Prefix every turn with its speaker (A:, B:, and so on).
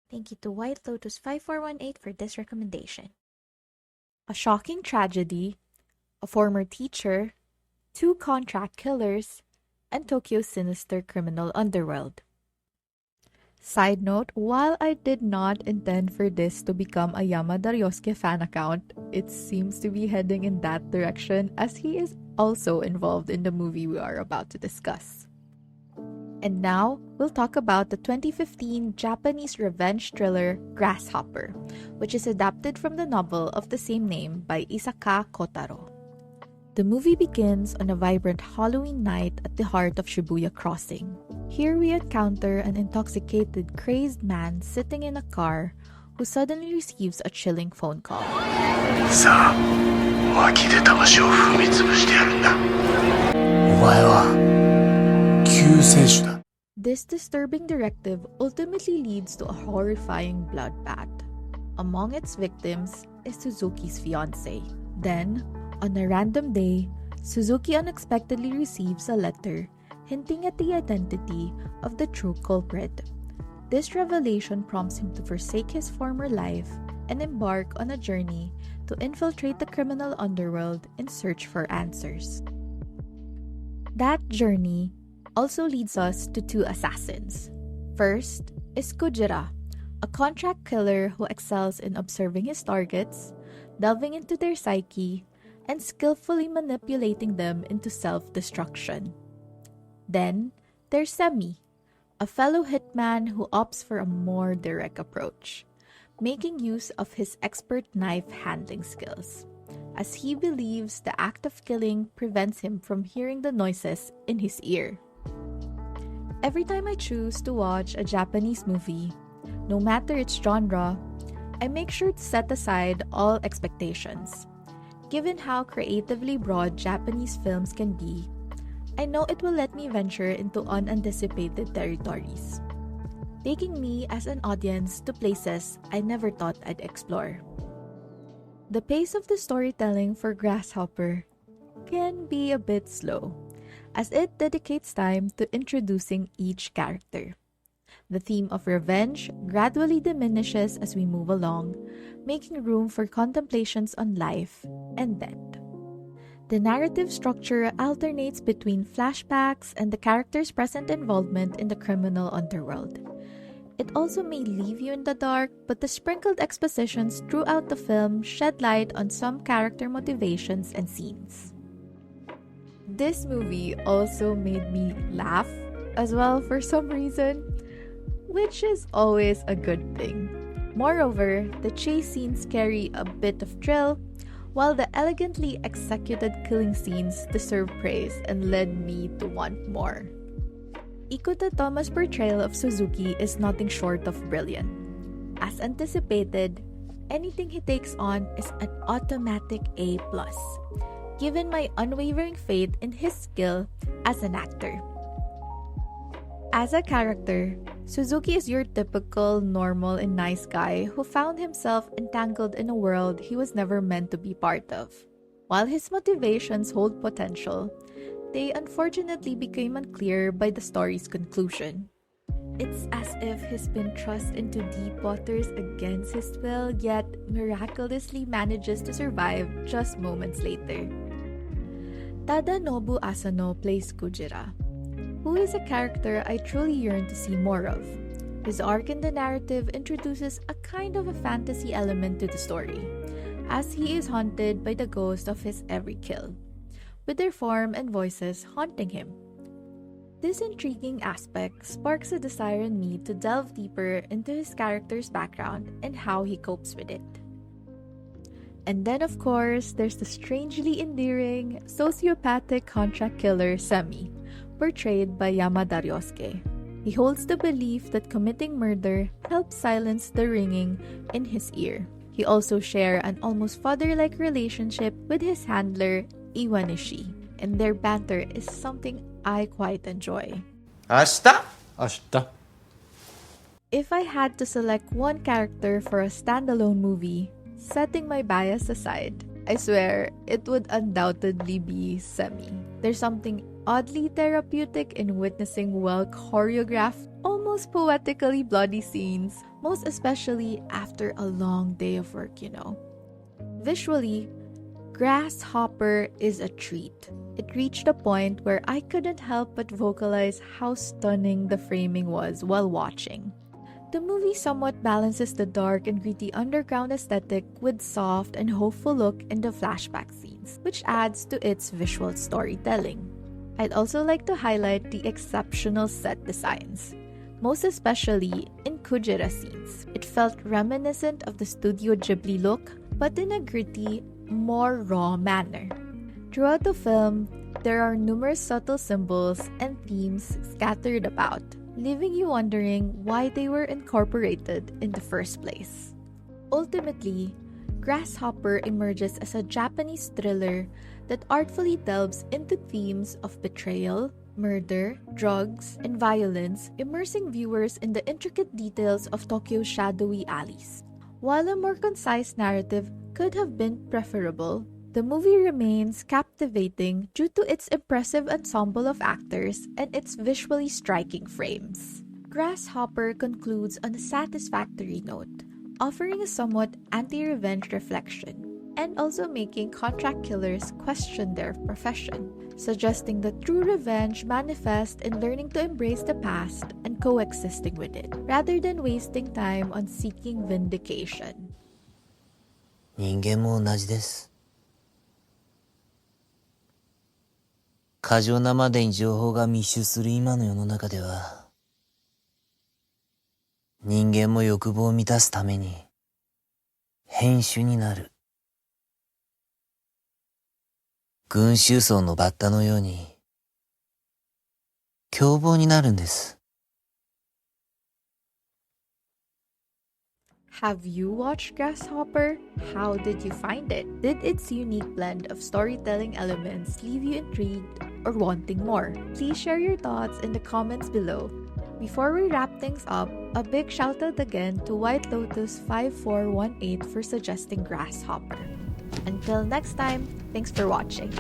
A: Thank you to White Lotus 5418 for this recommendation. A shocking tragedy, a former teacher, two contract killers, and Tokyo's sinister criminal underworld. Side note, while I did not intend for this to become a Yamada Ryosuke fan account, it seems to be heading in that direction as he is also involved in the movie we are about to discuss. And now, we'll talk about the 2015 Japanese revenge thriller Grasshopper, which is adapted from the novel of the same name by Isaka Kotaro. The movie begins on a vibrant Halloween night at the heart of Shibuya Crossing. Here we encounter an intoxicated, crazed man sitting in a car who suddenly receives a chilling phone call.
B: さあ、脇で魂を踏み潰してやるんだ。お前は救世主だ。
A: This disturbing directive ultimately leads to a horrifying bloodbath. Among its victims is Suzuki's fiancé. Then, on a random day, Suzuki unexpectedly receives a letter hinting at the identity of the true culprit. This revelation prompts him to forsake his former life and embark on a journey to infiltrate the criminal underworld in search for answers. That journey also leads us to two assassins. First is Kujira, a contract killer who excels in observing his targets, delving into their psyche, and skillfully manipulating them into self-destruction. Then, there's Semi, a fellow hitman who opts for a more direct approach, making use of his expert knife handling skills, as he believes the act of killing prevents him from hearing the noises in his ear. Every time I choose to watch a Japanese movie, no matter its genre, I make sure to set aside all expectations. Given how creatively broad Japanese films can be, I know it will let me venture into unanticipated territories, taking me as an audience to places I never thought I'd explore. The pace of the storytelling for Grasshopper can be a bit slow, as it dedicates time to introducing each character. The theme of revenge gradually diminishes as we move along, making room for contemplations on life and death. The narrative structure alternates between flashbacks and the character's present involvement in the criminal underworld. It also may leave you in the dark, but the sprinkled expositions throughout the film shed light on some character motivations and scenes. This movie also made me laugh as well for some reason, which is always a good thing. Moreover, the chase scenes carry a bit of thrill, while the elegantly executed killing scenes deserve praise and led me to want more. Ikuta Toma's portrayal of Suzuki is nothing short of brilliant. As anticipated, anything he takes on is an automatic A+, given my unwavering faith in his skill as an actor. As a character, Suzuki is your typical normal and nice guy who found himself entangled in a world he was never meant to be part of. While his motivations hold potential, they unfortunately became unclear by the story's conclusion. It's as if he's been thrust into deep waters against his will, yet miraculously manages to survive just moments later. Tadanobu Asano plays Kujira, who is a character I truly yearn to see more of. His arc in the narrative introduces a kind of a fantasy element to the story, as he is haunted by the ghost of his every kill, with their form and voices haunting him. This intriguing aspect sparks a desire in me to delve deeper into his character's background and how he copes with it. And then, of course, there's the strangely endearing, sociopathic contract killer Semi, portrayed by Yamada Ryosuke. He holds the belief that committing murder helps silence the ringing in his ear. He also shares an almost father-like relationship with his handler, Iwanishi, and their banter is something I quite enjoy.
B: 明日
A: If I had to select one character for a standalone movie, setting my bias aside, I swear it would undoubtedly be Semi. There's something oddly therapeutic in witnessing well-choreographed, almost poetically bloody scenes, most especially after a long day of work, Visually, Grasshopper is a treat. It reached a point where I couldn't help but vocalize how stunning the framing was while watching. The movie somewhat balances the dark and gritty underground aesthetic with soft and hopeful look in the flashback scenes, which adds to its visual storytelling. I'd also like to highlight the exceptional set designs, most especially in Kujira scenes. It felt reminiscent of the Studio Ghibli look, but in a gritty, more raw manner. Throughout the film, there are numerous subtle symbols and themes scattered about, leaving you wondering why they were incorporated in the first place. Ultimately, Grasshopper emerges as a Japanese thriller that artfully delves into themes of betrayal, murder, drugs, and violence, immersing viewers in the intricate details of Tokyo's shadowy alleys. While a more concise narrative could have been preferable, the movie remains captivating due to its impressive ensemble of actors and its visually striking frames. Grasshopper concludes on a satisfactory note, offering a somewhat anti-revenge reflection, and also making contract killers question their profession, suggesting that true revenge manifests in learning to embrace the past and coexisting with it, rather than wasting time on seeking vindication.
C: 人間も同じです。過剰なまでに情報が密集する今の世の中では、人間も欲望を満たすために変種になる。群衆層のバッタのように凶暴になるんです。
A: Have you watched Grasshopper? How did you find it? Did its unique blend of storytelling elements leave you intrigued or wanting more? Please share your thoughts in the comments below. Before we wrap things up, a big shout out again to White Lotus 5418 for suggesting Grasshopper. Until next time, thanks for watching.